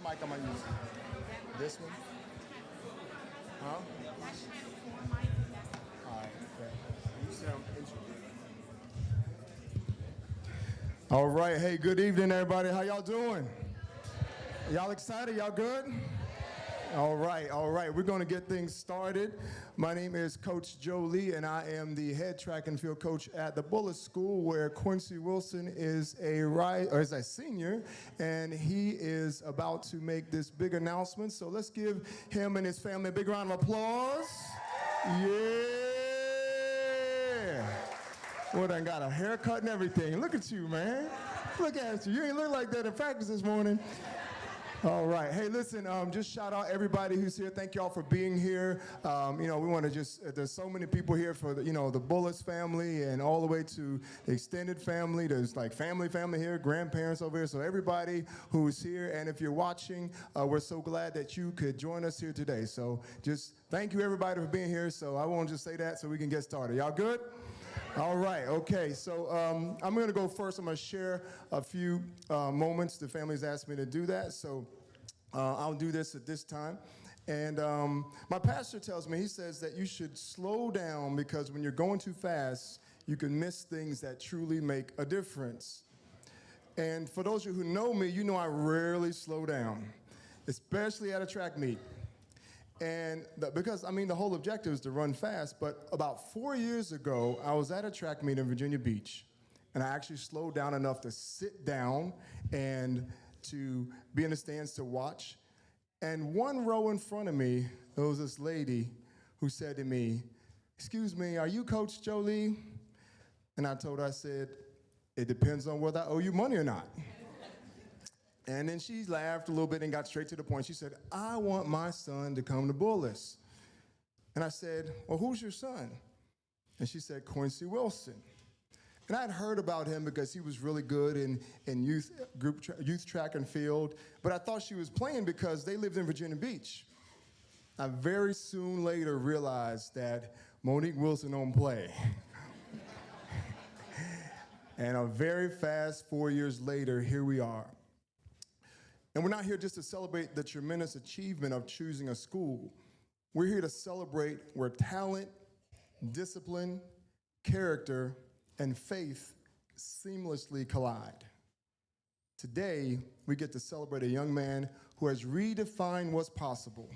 mic am I using? This one? Huh? All right, okay. You sound interesting. All right, hey, good evening, everybody. How y'all doing? Y'all excited? Y'all good? All right. We're going to get things started. My name is Coach Joe Lee, and I am the head track and field coach at the Bullis School, where Quincy Wilson is a senior, and he is about to make this big announcement. So let's give him and his family a big round of applause. Yeah. Well, done got a haircut and everything. Look at you, man. Look at you. You ain't look like that in practice this morning. All right. Hey, listen, just shout out everybody who's here. Thank y'all for being here. We want to there's so many people here for the Bullis family and all the way to the extended family. There's like family here, grandparents over here. So everybody who's here, and if you're watching, we're so glad that you could join us here today. So just thank you everybody for being here. So I won't just say that so we can get started. Y'all good? All right, okay, so I'm going to go first. I'm going to share a few moments. The family's asked me to do that, so I'll do this at this time. And my pastor tells me, he says that you should slow down because when you're going too fast, you can miss things that truly make a difference. And for those of you who know me, you know I rarely slow down, especially at a track meet. And because the whole objective is to run fast, but about 4 years ago, I was at a track meet in Virginia Beach, and I actually slowed down enough to sit down and to be in the stands to watch. And one row in front of me, there was this lady who said to me, "Excuse me, are you Coach Joe Lee?" And I told her, I said, "It depends on whether I owe you money or not." And then she laughed a little bit and got straight to the point. She said, "I want my son to come to Bullis." And I said, "Well, who's your son?" And she said, "Quincy Wilson." And I'd heard about him because he was really good in youth track and field, but I thought she was playing because they lived in Virginia Beach. I very soon later realized that Monique Wilson don't play. And a very fast 4 years later, here we are. And we're not here just to celebrate the tremendous achievement of choosing a school. We're here to celebrate where talent, discipline, character, and faith seamlessly collide. Today, we get to celebrate a young man who has redefined what's possible,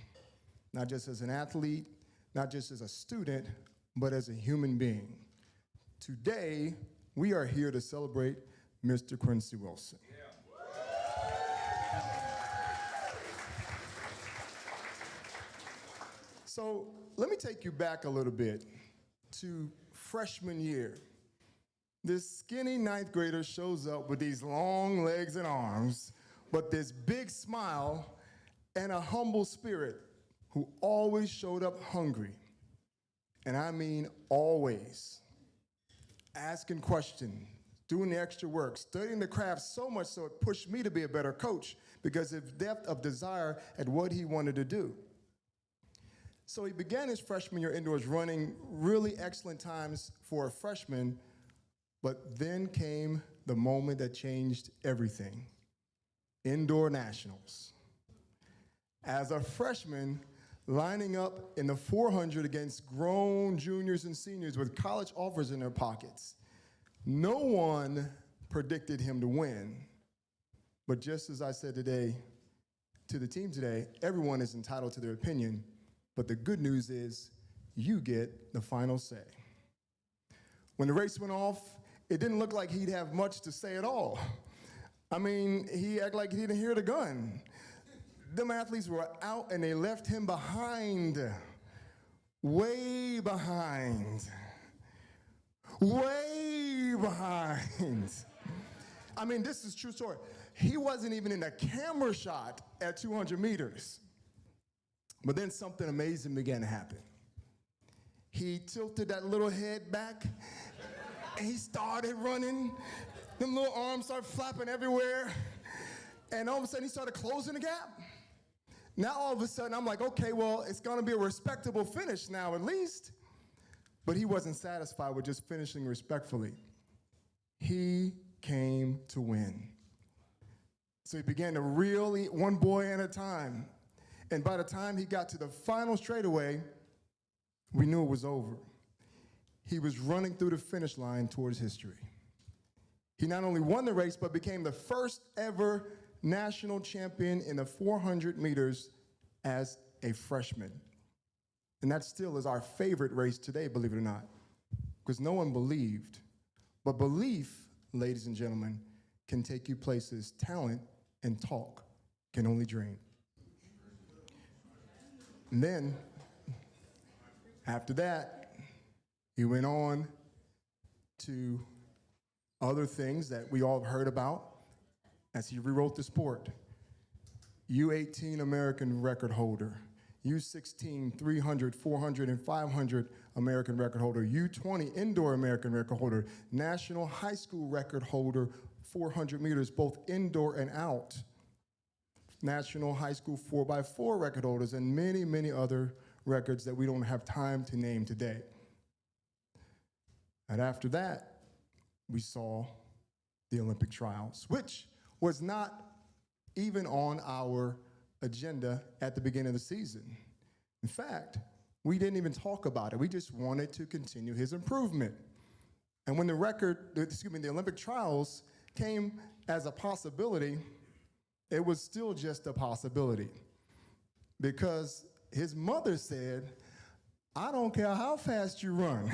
not just as an athlete, not just as a student, but as a human being. Today, we are here to celebrate Mr. Quincy Wilson. So let me take you back a little bit to freshman year. This skinny ninth grader shows up with these long legs and arms, but this big smile and a humble spirit who always showed up hungry. And I mean always. Asking questions, doing the extra work, studying the craft so much so it pushed me to be a better coach because of depth of desire at what he wanted to do. So he began his freshman year indoors running really excellent times for a freshman, but then came the moment that changed everything. Indoor nationals. As a freshman, lining up in the 400 against grown juniors and seniors with college offers in their pockets. No one predicted him to win. But just as I said today to the team today, everyone is entitled to their opinion. But the good news is you get the final say. When the race went off, it didn't look like he'd have much to say at all. He acted like he didn't hear the gun. Them athletes were out and they left him behind, way behind, way behind. This is a true story. He wasn't even in a camera shot at 200 meters. But then something amazing began to happen. He tilted that little head back, and he started running. Them little arms started flapping everywhere. And all of a sudden, he started closing the gap. Now, all of a sudden, I'm like, okay, well, it's going to be a respectable finish now, at least. But he wasn't satisfied with just finishing respectfully. He came to win. So he began to really, one boy at a time. And by the time he got to the final straightaway, we knew it was over. He was running through the finish line towards history. He not only won the race, but became the first ever national champion in the 400 meters as a freshman. And that still is our favorite race today, believe it or not, because no one believed. But belief, ladies and gentlemen, can take you places talent and talk can only dream. And then, after that, he went on to other things that we all have heard about as he rewrote the sport. U18 American record holder, U16 300, 400, and 500 American record holder, U20 indoor American record holder, national high school record holder, 400 meters, both indoor and out, national high school 4x4 record holders, and many, many other records that we don't have time to name today. And after that, we saw the Olympic trials, which was not even on our agenda at the beginning of the season. In fact, we didn't even talk about it. We just wanted to continue his improvement. And when the Olympic trials came as a possibility, it was still just a possibility, because his mother said, I don't care how fast you run.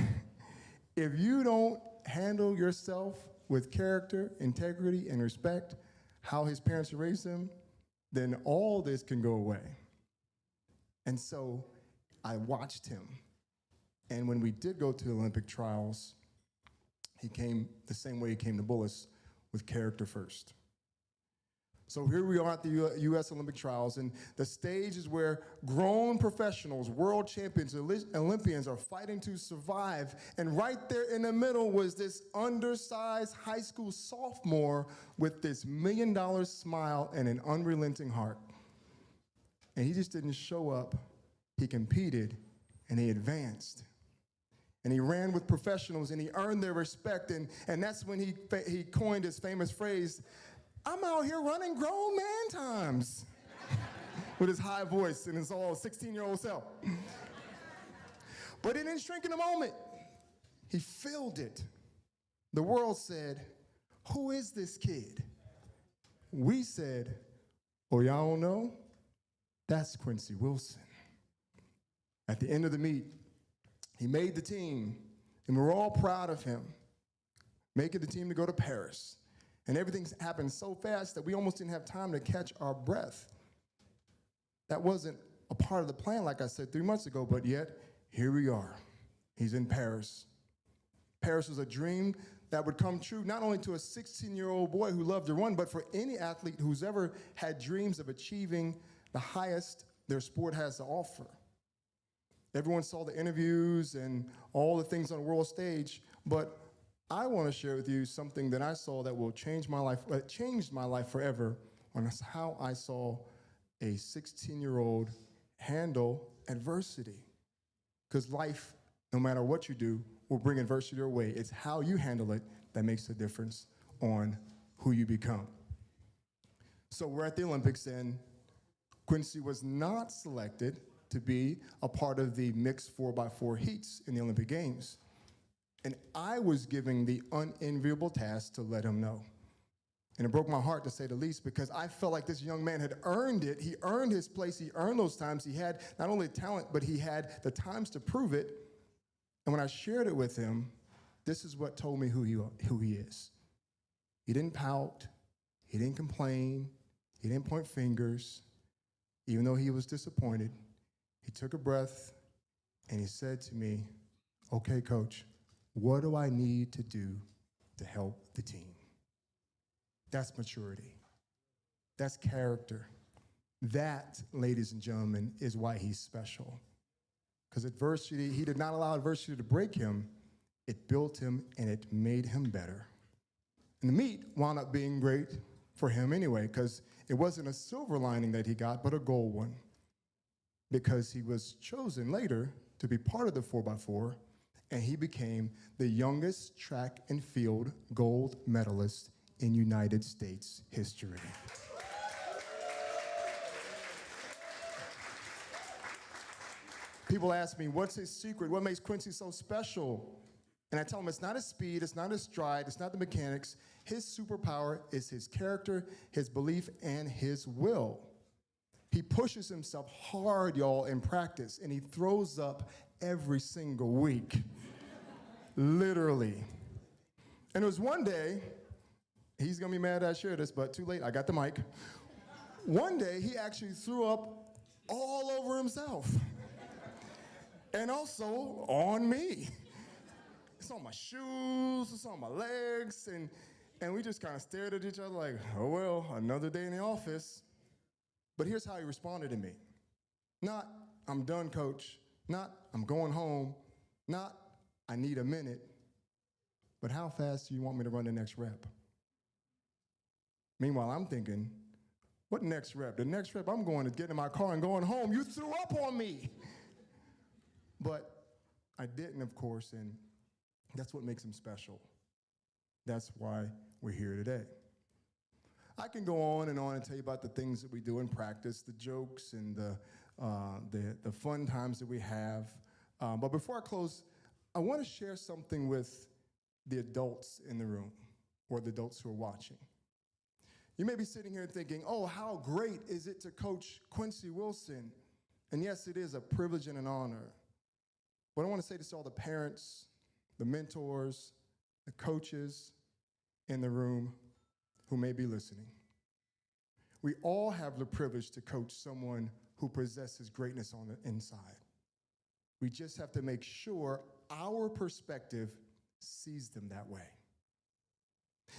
If you don't handle yourself with character, integrity, and respect, how his parents raised him, then all this can go away. And so I watched him. And when we did go to the Olympic trials, he came the same way he came to Bullis, with character first. So here we are at the U.S. Olympic trials, and the stage is where grown professionals, world champions, Olympians are fighting to survive. And right there in the middle was this undersized high school sophomore with this $1 million smile and an unrelenting heart. And he just didn't show up. He competed, and he advanced. And he ran with professionals, and he earned their respect. And that's when he coined his famous phrase, I'm out here running grown man times, with his high voice and his all 16-year-old self. But he didn't shrink in a moment. He filled it. The world said, who is this kid? We said, oh, y'all don't know? That's Quincy Wilson. At the end of the meet, he made the team, and we're all proud of him, making the team to go to Paris. And everything's happened so fast that we almost didn't have time to catch our breath. That wasn't a part of the plan, like I said 3 months ago, but yet, here we are. He's in Paris. Paris was a dream that would come true not only to a 16-year-old boy who loved to run, but for any athlete who's ever had dreams of achieving the highest their sport has to offer. Everyone saw the interviews and all the things on the world stage, but I want to share with you something that I saw that will change my life, changed my life forever, on how I saw a 16-year-old handle adversity. Because life, no matter what you do, will bring adversity your way. It's how you handle it that makes a difference on who you become. So we're at the Olympics, and Quincy was not selected to be a part of the mixed 4x4 heats in the Olympic Games. And I was given the unenviable task to let him know. And it broke my heart, to say the least, because I felt like this young man had earned it. He earned his place. He earned those times. He had not only talent, but he had the times to prove it. And when I shared it with him, this is what told me who he is. He didn't pout. He didn't complain. He didn't point fingers. Even though he was disappointed, he took a breath, and he said to me, okay, coach, what do I need to do to help the team? That's maturity. That's character. That, ladies and gentlemen, is why he's special. Because adversity, he did not allow adversity to break him. It built him, and it made him better. And the meet wound up being great for him anyway, because it wasn't a silver lining that he got, but a gold one. Because he was chosen later to be part of the 4x4, and he became the youngest track and field gold medalist in United States history. People ask me, what's his secret? What makes Quincy so special? And I tell them it's not his speed, it's not his stride, it's not the mechanics. His superpower is his character, his belief, and his will. He pushes himself hard, y'all, in practice, and he throws up every single week. Literally. And it was one day, he's gonna be mad I share this, but too late, I got the mic. One day, he actually threw up all over himself. And also on me. It's on my shoes, it's on my legs, and we just kind of stared at each other like, oh well, another day in the office. But here's how he responded to me. Not, I'm done, coach. Not, I'm going home. Not, I need a minute. But how fast do you want me to run the next rep? Meanwhile, I'm thinking, what next rep? The next rep, I'm going to get in my car and going home. You threw up on me. But I didn't, of course, and that's what makes him special. That's why we're here today. I can go on and tell you about the things that we do in practice, the jokes and the fun times that we have. But before I close, I want to share something with the adults in the room, or the adults who are watching. You may be sitting here thinking, oh, how great is it to coach Quincy Wilson? And yes, it is a privilege and an honor. But I want to say this to all the parents, the mentors, the coaches in the room who may be listening. We all have the privilege to coach someone who possesses greatness on the inside. We just have to make sure our perspective sees them that way.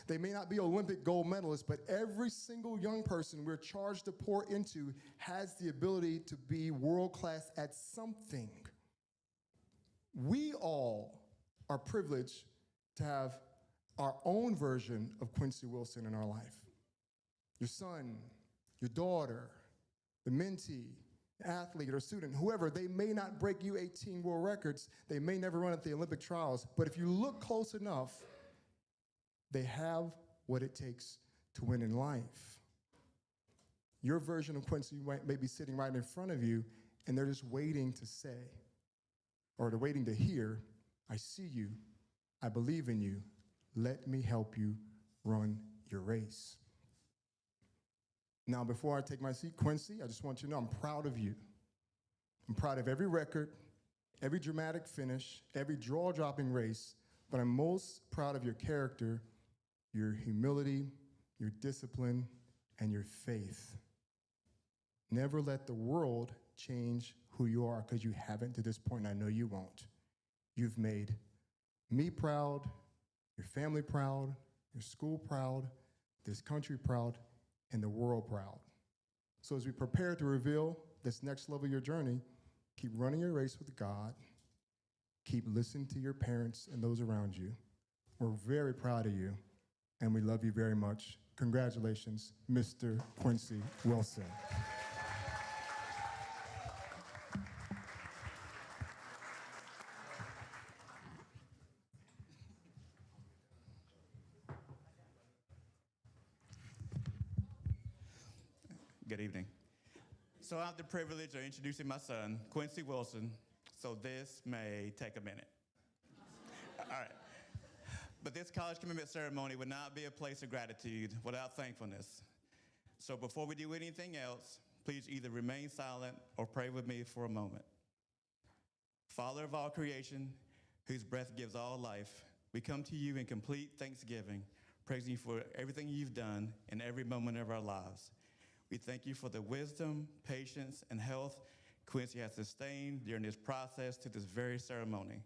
They may not be Olympic gold medalists, but every single young person we're charged to pour into has the ability to be world-class at something. We all are privileged to have our own version of Quincy Wilson in our life. Your son, your daughter, the mentee, athlete or student, whoever, they may not break U18 world records, they may never run at the Olympic trials, but if you look close enough, they have what it takes to win in life. Your version of Quincy may be sitting right in front of you, and they're just waiting to say, or they're waiting to hear, I see you, I believe in you, let me help you run your race. Now, before I take my seat, Quincy, I just want you to know I'm proud of you. I'm proud of every record, every dramatic finish, every jaw-dropping race, but I'm most proud of your character, your humility, your discipline, and your faith. Never let the world change who you are, because you haven't to this point, and I know you won't. You've made me proud, your family proud, your school proud, this country proud, and the world proud. So as we prepare to reveal this next level of your journey, keep running your race with God, keep listening to your parents and those around you. We're very proud of you, and we love you very much. Congratulations, Mr. Quincy Wilson. Good evening. So I have the privilege of introducing my son, Quincy Wilson, so this may take a minute. All right. But this college commitment ceremony would not be a place of gratitude without thankfulness. So before we do anything else, please either remain silent or pray with me for a moment. Father of all creation, whose breath gives all life, we come to you in complete thanksgiving, praising you for everything you've done in every moment of our lives. We thank you for the wisdom, patience, and health Quincy has sustained during this process to this very ceremony.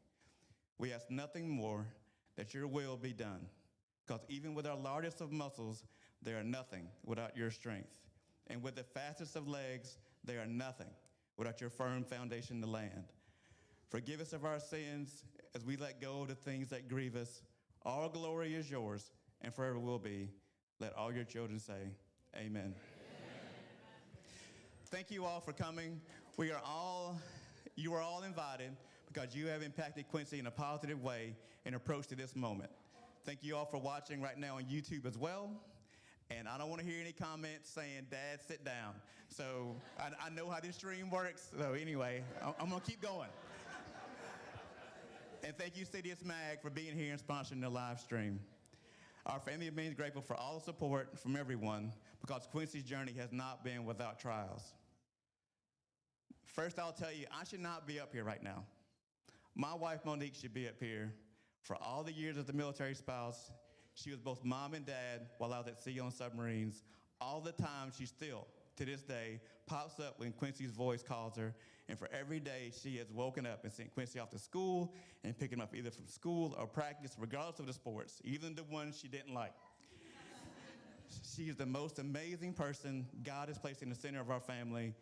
We ask nothing more that your will be done, because even with our largest of muscles, they are nothing without your strength. And with the fastest of legs, they are nothing without your firm foundation to land. Forgive us of our sins as we let go of the things that grieve us. All glory is yours and forever will be. Let all your children say, amen. Thank you all for coming. You are all invited because you have impacted Quincy in a positive way in approach to this moment. Thank you all for watching right now on YouTube as well. And I don't want to hear any comments saying, Dad, sit down. So I know how this stream works. So anyway, I'm going to keep going. And thank you, CITIUS Mag, for being here and sponsoring the live stream. Our family remains grateful for all the support from everyone because Quincy's journey has not been without trials. First, I'll tell you, I should not be up here right now. My wife, Monique, should be up here. For all the years as a military spouse, she was both mom and dad while I was at sea on submarines. All the time, she still, to this day, pops up when Quincy's voice calls her. And for every day, she has woken up and sent Quincy off to school and picked him up either from school or practice, regardless of the sports, even the ones she didn't like. She is the most amazing person God has placed in the center of our family.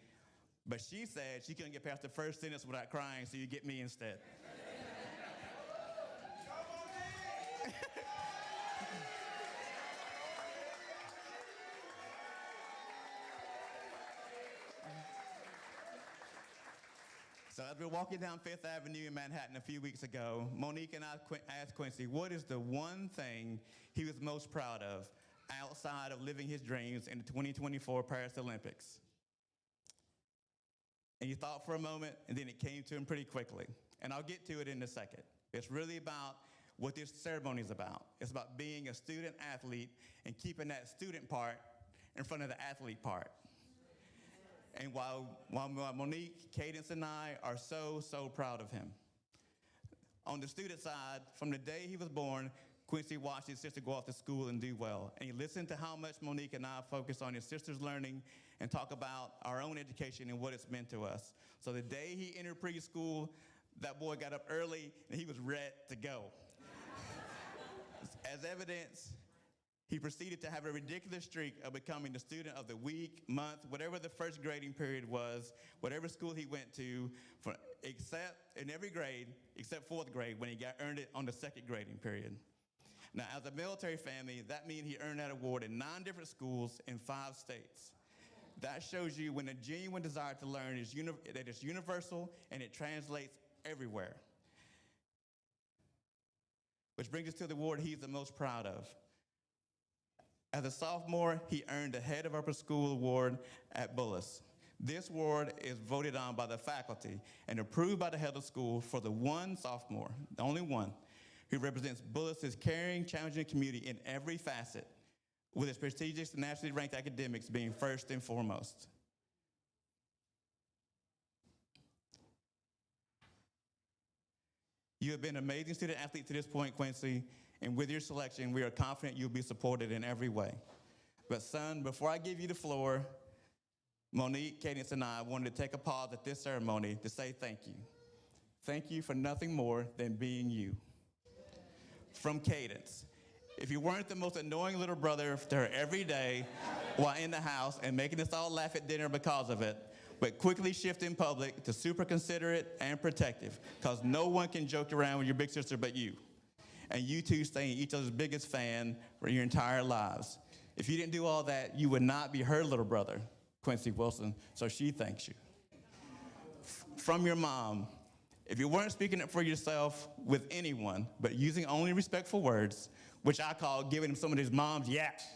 But she said she couldn't get past the first sentence without crying, so you get me instead. So as we were walking down Fifth Avenue in Manhattan a few weeks ago, Monique and I asked Quincy, what is the one thing he was most proud of outside of living his dreams in the 2024 Paris Olympics? And he thought for a moment, and then it came to him pretty quickly. And I'll get to it in a second. It's really about what this ceremony is about. It's about being a student athlete and keeping that student part in front of the athlete part. And while Monique, Cadence, and I are so proud of him. On the student side, from the day he was born, Quincy watched his sister go off to school and do well. And he listened to how much Monique and I focus on his sister's learning and talk about our own education and what it's meant to us. So the day he entered preschool, that boy got up early and he was ready to go. As evidence, he proceeded to have a ridiculous streak of becoming the student of the week, month, whatever the first grading period was, whatever school he went to, except in every grade, except fourth grade when he earned it on the second grading period. Now, as a military family, that means he earned that award in 9 different schools in 5 states. That shows you when a genuine desire to learn is that it's universal and it translates everywhere. Which brings us to the award he's the most proud of. As a sophomore, he earned the Head of Upper School Award at Bullis. This award is voted on by the faculty and approved by the head of school for the one sophomore, the only one, who represents Bullis' caring, challenging community in every facet, with its prestigious nationally ranked academics being first and foremost. You have been an amazing student athlete to this point, Quincy, and with your selection, we are confident you'll be supported in every way. But son, before I give you the floor, Monique, Cadence, and I wanted to take a pause at this ceremony to say thank you. Thank you for nothing more than being you. From Cadence, if you weren't the most annoying little brother to her every day while in the house and making us all laugh at dinner because of it, but quickly shift in public to super considerate and protective, because no one can joke around with your big sister but you. And you two staying each other's biggest fan for your entire lives. If you didn't do all that, you would not be her little brother, Quincy Wilson, so she thanks you. From your mom, if you weren't speaking up for yourself with anyone, but using only respectful words, which I call giving him some of his mom's yaps,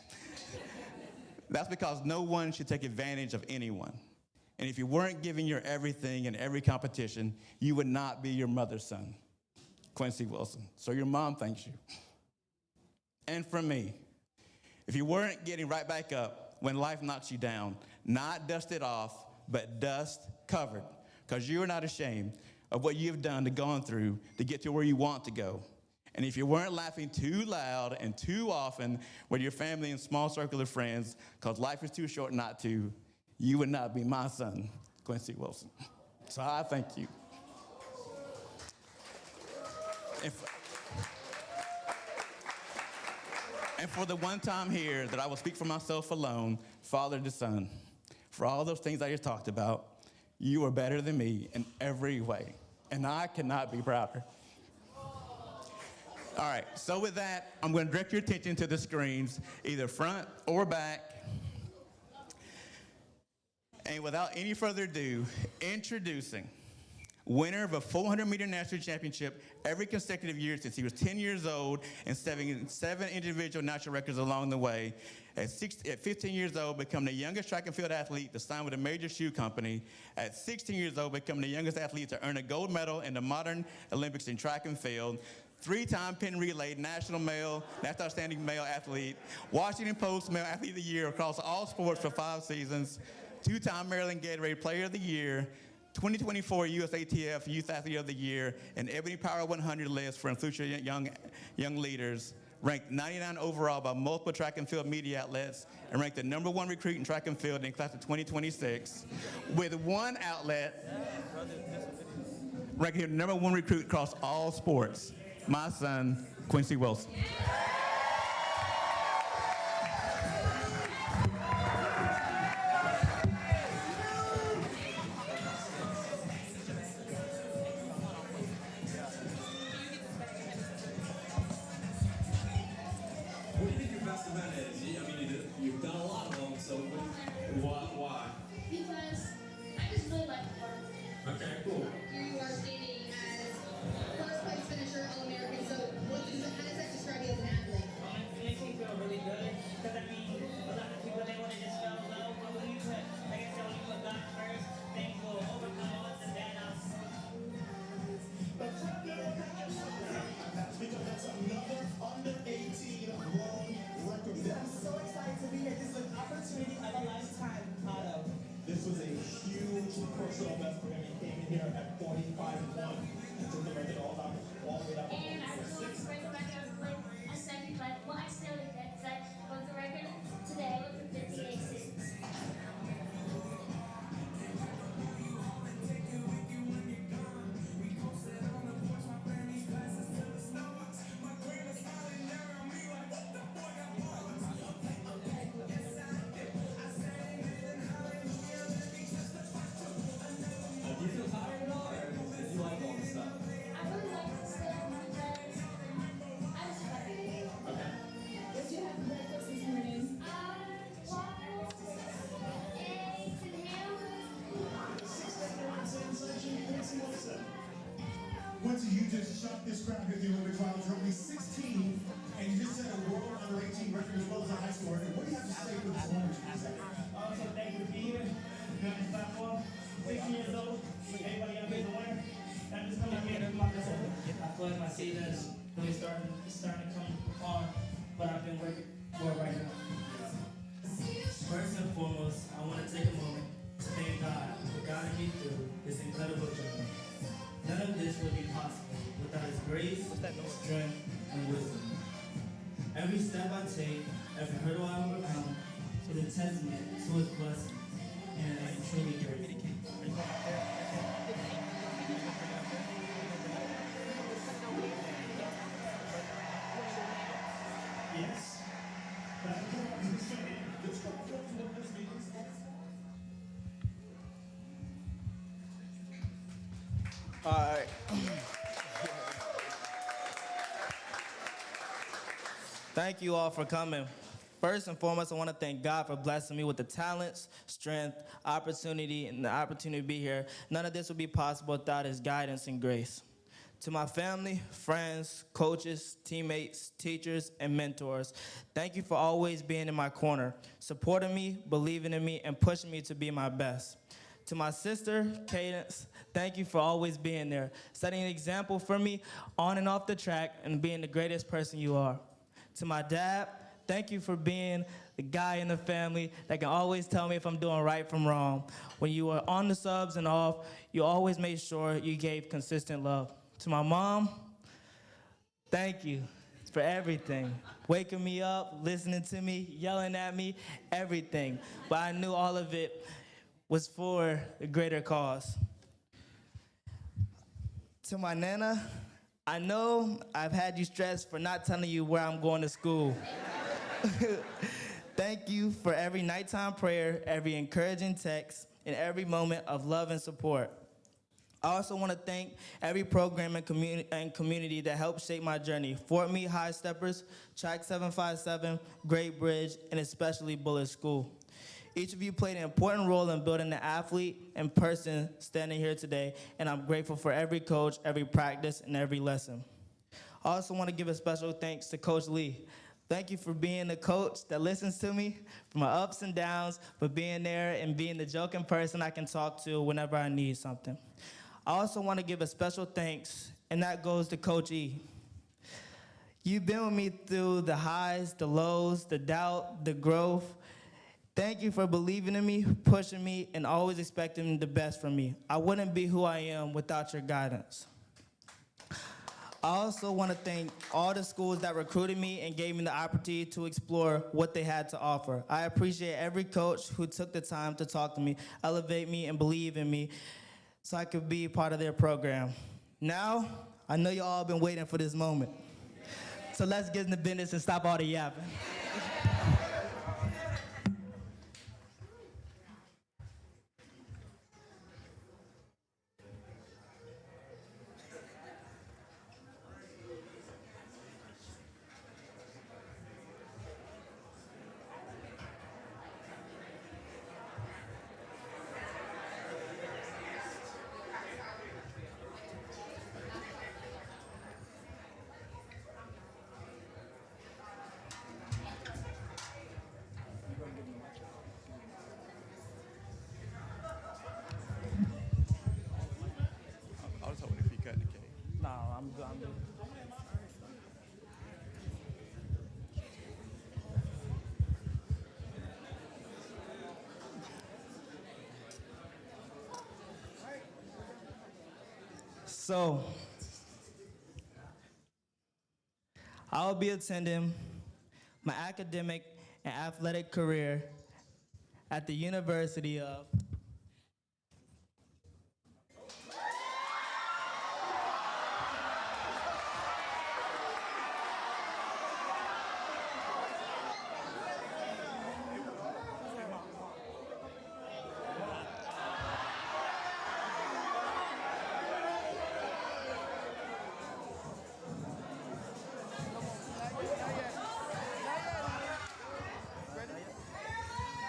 that's because no one should take advantage of anyone. And if you weren't giving your everything in every competition, you would not be your mother's son, Quincy Wilson. So your mom thanks you. And from me, if you weren't getting right back up when life knocks you down, not dusted off, but dust covered, because you are not ashamed of what you've done to gone through to get to where you want to go. And if you weren't laughing too loud and too often with your family and small circle of friends, because life is too short not to, you would not be my son, Quincy Wilson. So I thank you. And for the one time here that I will speak for myself alone, father to son, for all those things I just talked about, you are better than me in every way, and I cannot be prouder. All right, so with that, I'm going to direct your attention to the screens, either front or back. And without any further ado, introducing winner of a 400-meter national championship every consecutive year since he was 10 years old, and setting 7 individual national records along the way. At 15 years old, becoming the youngest track and field athlete to sign with a major shoe company. At 16 years old, becoming the youngest athlete to earn a gold medal in the modern Olympics in track and field. 3-time pin relay national outstanding male athlete. Washington Post Male Athlete of the Year across all sports for 5 seasons. 2-time Maryland Gatorade Player of the Year. 2024 USATF Youth Athlete of the Year, and Ebony Power 100 list for inclusive young leaders. Ranked 99 overall by multiple track and field media outlets, and ranked the #1 recruit in track and field in class of 2026. With one outlet ranking him the #1 recruit across all sports. My son, Quincy Wilson. Quincy, you just shot this crowd here at the Olympic Trials, roughly 16, and you just set a world under 18 record as well as a high school record. What do you have to say for this moment? So thank you for being here. You're on this platform. 16 years old. Everybody else is a winner. I'm just coming here to do my best. I feel like my season is really starting to come on, but I've been working for it right now. First and foremost, I want to take a moment to thank God for guiding me through this incredible journey. None of this would be possible without His grace, strength, and wisdom. Every step I take, every hurdle I overcome, is a testament to His blessings, and I am truly grateful. Yes. All right. Thank you all for coming. First and foremost, I want to thank God for blessing me with the talents, strength, opportunity, and the opportunity to be here. None of this would be possible without His guidance and grace. To my family, friends, coaches, teammates, teachers, and mentors, thank you for always being in my corner, supporting me, believing in me, and pushing me to be my best. To my sister, Cadence, thank you for always being there, setting an example for me on and off the track and being the greatest person you are. To my dad, thank you for being the guy in the family that can always tell me if I'm doing right from wrong. When you were on the subs and off, you always made sure you gave consistent love. To my mom, thank you for everything. Waking me up, listening to me, yelling at me, everything. But I knew all of it was for a greater cause. To my Nana, I know I've had you stressed for not telling you where I'm going to school. Thank you for every nighttime prayer, every encouraging text, and every moment of love and support. I also want to thank every program and community that helped shape my journey. Fort Meade High Steppers, Track 757, Great Bridge, and especially Bullitt School. Each of you played an important role in building the athlete and person standing here today, and I'm grateful for every coach, every practice, and every lesson. I also want to give a special thanks to Coach Lee. Thank you for being the coach that listens to me, for my ups and downs, for being there and being the joking person I can talk to whenever I need something. I also want to give a special thanks, and that goes to Coach E. You've been with me through the highs, the lows, the doubt, the growth. Thank you for believing in me, pushing me, and always expecting the best from me. I wouldn't be who I am without your guidance. I also want to thank all the schools that recruited me and gave me the opportunity to explore what they had to offer. I appreciate every coach who took the time to talk to me, elevate me, and believe in me so I could be part of their program. Now, I know you all been waiting for this moment. So let's get into business and stop all the yapping. I was hoping if you cut the cake. No, I'm good. So, I'll be attending my academic and athletic career at the University of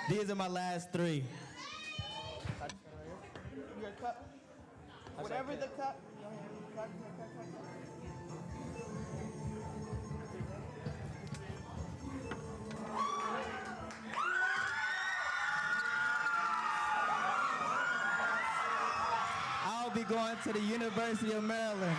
These are my last three. Whatever the cut. I'll be going to the University of Maryland.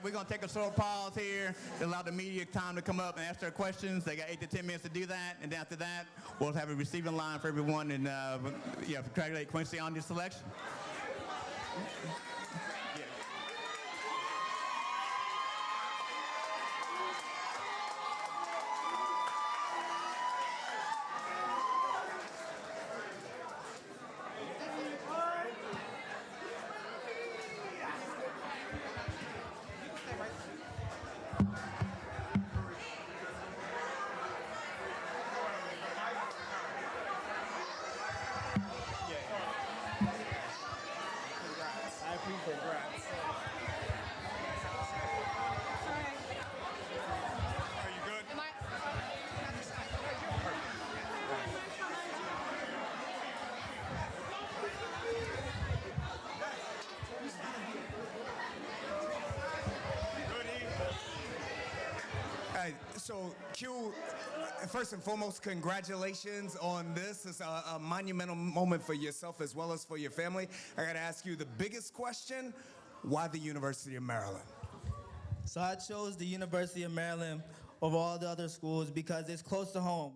We're going to take a short pause here to allow the media time to come up and ask their questions. They got 8 to 10 minutes to do that. And then after that, we'll have a receiving line for everyone and congratulate Quincy on your selection. I appreciate it. right, so Q, first and foremost, congratulations on this. It's a monumental moment for yourself as well as for your family. I gotta ask you the biggest question, why the University of Maryland? So I chose the University of Maryland over all the other schools because it's close to home.